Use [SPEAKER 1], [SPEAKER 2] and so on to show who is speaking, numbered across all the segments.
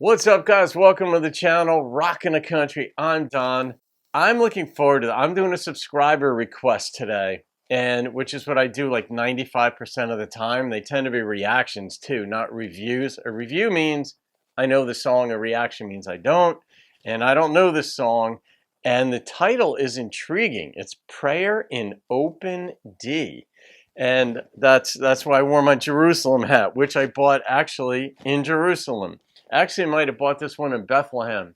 [SPEAKER 1] What's up, guys? Welcome to the channel, Rockin' the Country. I'm Don. I'm looking forward to that. I'm doing a subscriber request today, and which is what I do like 95% of the time. They tend to be reactions too, not reviews. A review means I know the song, a reaction means I don't, and I don't know this song. And the title is intriguing. It's Prayer in Open D. And that's why I wore my Jerusalem hat, which I bought actually in Jerusalem. Actually, I might have bought this one in Bethlehem,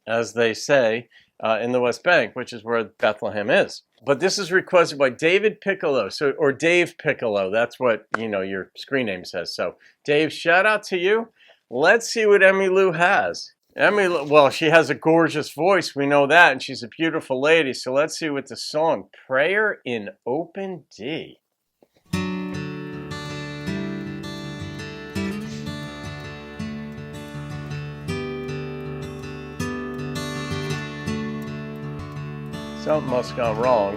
[SPEAKER 1] as they say, in the West Bank, which is where Bethlehem is. But this is requested by David Piccolo, or Dave Piccolo. That's what your screen name says. So, Dave, shout out to you. Let's see what Emmylou has. Emmylou, well, she has a gorgeous voice. We know that, and she's a beautiful lady. So let's see what the song "Prayer in Open D." Something must have gone wrong.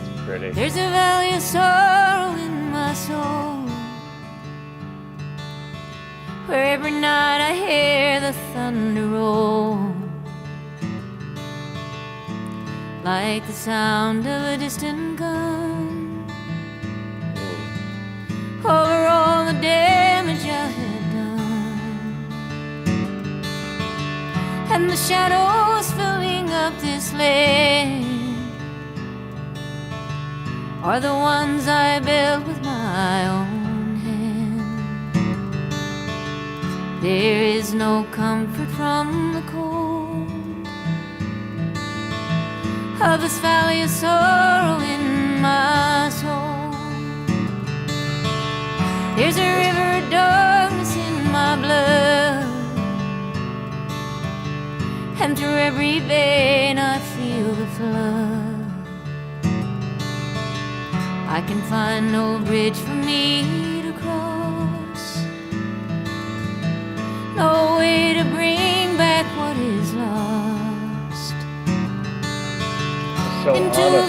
[SPEAKER 1] It's pretty.
[SPEAKER 2] There's a valley of sorrow in my soul, where every night I hear the thunder roll, like the sound of a distant gun, over all the damage I had done. And the shadows filling up this land are the ones I built with my own hand. There is no comfort from the cold of this valley of sorrow in my soul. There's a river of darkness in my blood, and through every vein I feel the flood. I can find no bridge for me to cross, no way to bring back what is lost.
[SPEAKER 1] So
[SPEAKER 2] into the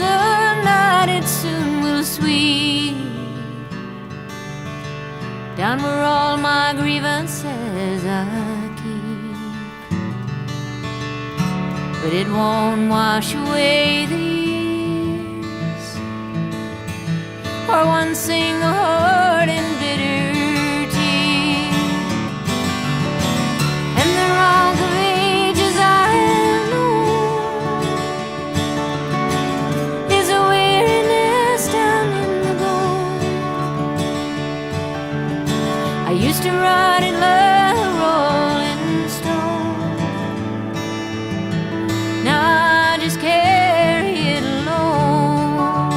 [SPEAKER 2] night it soon will sweep, down where all my grievances I keep. But it won't wash away the years, or one single heart and bitter tear. And the wrongs of ages I have known is a weariness down in the bone. I used to ride it like a rolling stone, now I just carry it alone.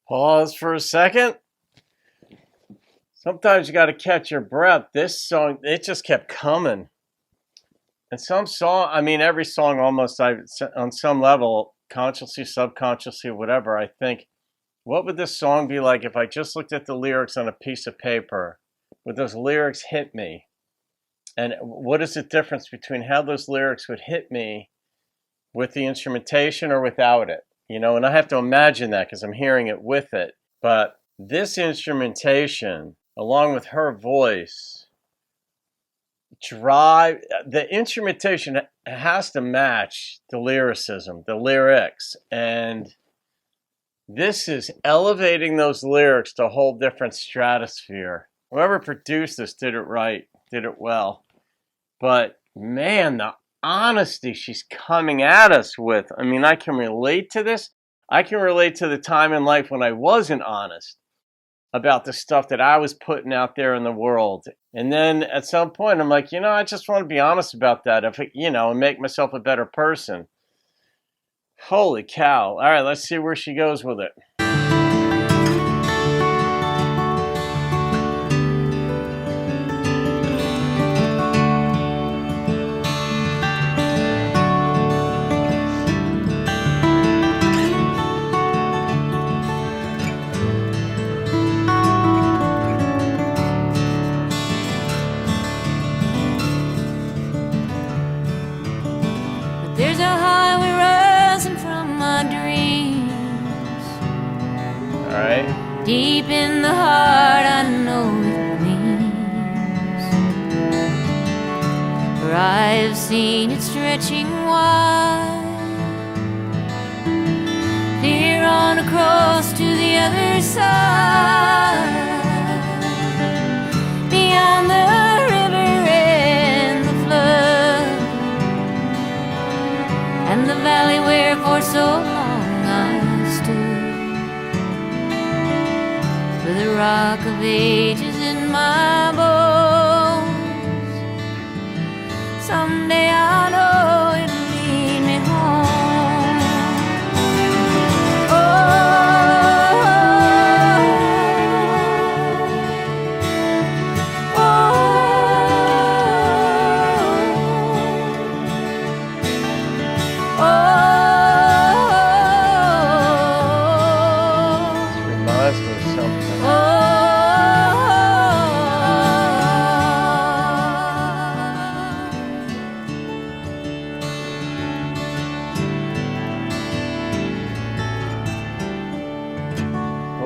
[SPEAKER 1] Pause for a second. Sometimes you got to catch your breath. This song, it just kept coming. And every song almost, on some level, consciously, subconsciously, whatever, I think, what would this song be like if I just looked at the lyrics on a piece of paper? Would those lyrics hit me? And what is the difference between how those lyrics would hit me with the instrumentation or without it? And I have to imagine that because I'm hearing it with it. But this instrumentation, along with her voice, the instrumentation has to match the lyricism, the lyrics. And this is elevating those lyrics to a whole different stratosphere. Whoever produced this did it right, did it well. But man, the honesty she's coming at us with. I can relate to this. I can relate to the time in life when I wasn't honest about the stuff that I was putting out there in the world. And then at some point, I'm like, I just want to be honest about that, and make myself a better person. Holy cow. All right, let's see where she goes with it.
[SPEAKER 2] Deep in the heart I know it means, for I've seen it stretching wide, clear on across to the other side, beyond the river and the flood, and the valley where for so long I stood, with the rock of ages in my bones. Someday I know it'll lead me home.
[SPEAKER 1] Reminds me of something.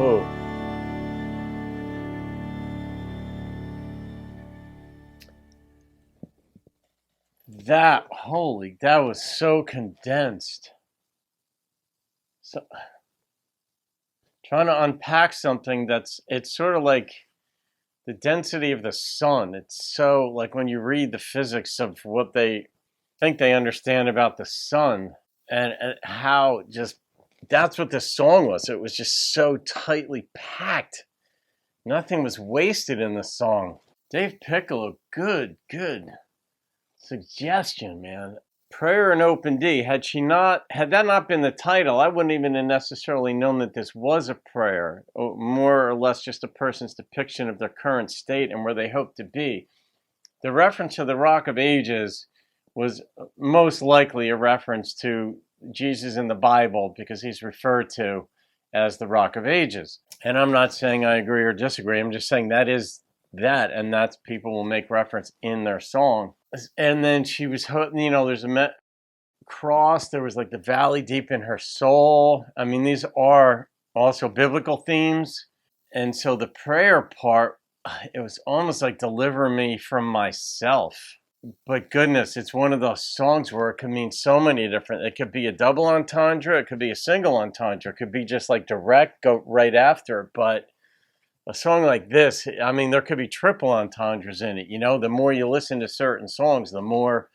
[SPEAKER 1] Oh. That was so condensed. So, trying to unpack something it's sort of like the density of the sun. It's so like when you read the physics of what they think they understand about the sun, and how just that's what this song was. It was just so tightly packed. Nothing was wasted in the song. Dave Piccolo, good suggestion, man. Prayer in Open D. Had that not been the title, I wouldn't even have necessarily known that this was a prayer, or more or less just a person's depiction of their current state and where they hope to be. The reference to the Rock of Ages was most likely a reference to Jesus in the Bible, because he's referred to as the Rock of Ages. And I'm not saying I agree or disagree. I'm just saying that is that, and that's people will make reference in their song. And then she was, there's a cross. There was like the valley deep in her soul. I mean, these are also biblical themes. And so the prayer part, it was almost like deliver me from myself. But goodness, it's one of those songs where it could mean so many different. It could be a double entendre. It could be a single entendre. It could be just like direct, go right after. But a song like this, I mean, there could be triple entendres in it. The more you listen to certain songs, the more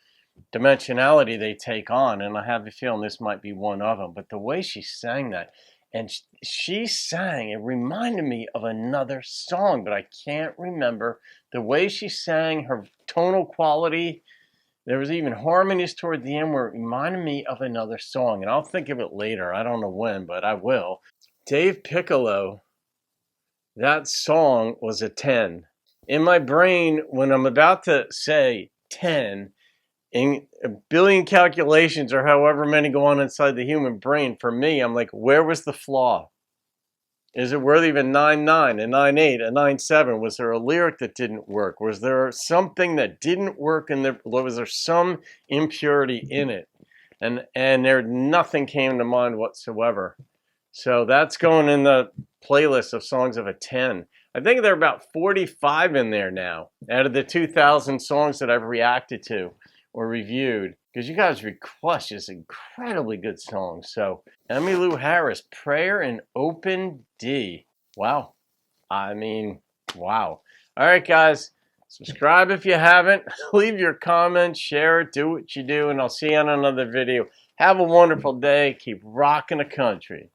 [SPEAKER 1] dimensionality they take on. And I have a feeling this might be one of them. But the way she sang that, and she sang, it reminded me of another song, but I can't remember the way she sang, her tonal quality. There was even harmonies toward the end where it reminded me of another song. And I'll think of it later. I don't know when, but I will. Dave Piccolo. That song was a 10. In my brain, when I'm about to say 10, in a billion calculations or however many go on inside the human brain, for me, I'm like, where was the flaw? Is it worthy of a 9.9, a 9.8, a 9.7? Was there a lyric that didn't work? Was there something that didn't work? Was there some impurity in it? And nothing came to mind whatsoever. So that's going in the playlist of songs of a 10. I think there are about 45 in there now out of the 2,000 songs that I've reacted to or reviewed, because you guys request just incredibly good songs. So Emmylou Harris, Prayer in Open D. Wow. I mean, wow. All right, guys. Subscribe if you haven't. Leave your comments, share it, do what you do, and I'll see you on another video. Have a wonderful day. Keep rocking the country.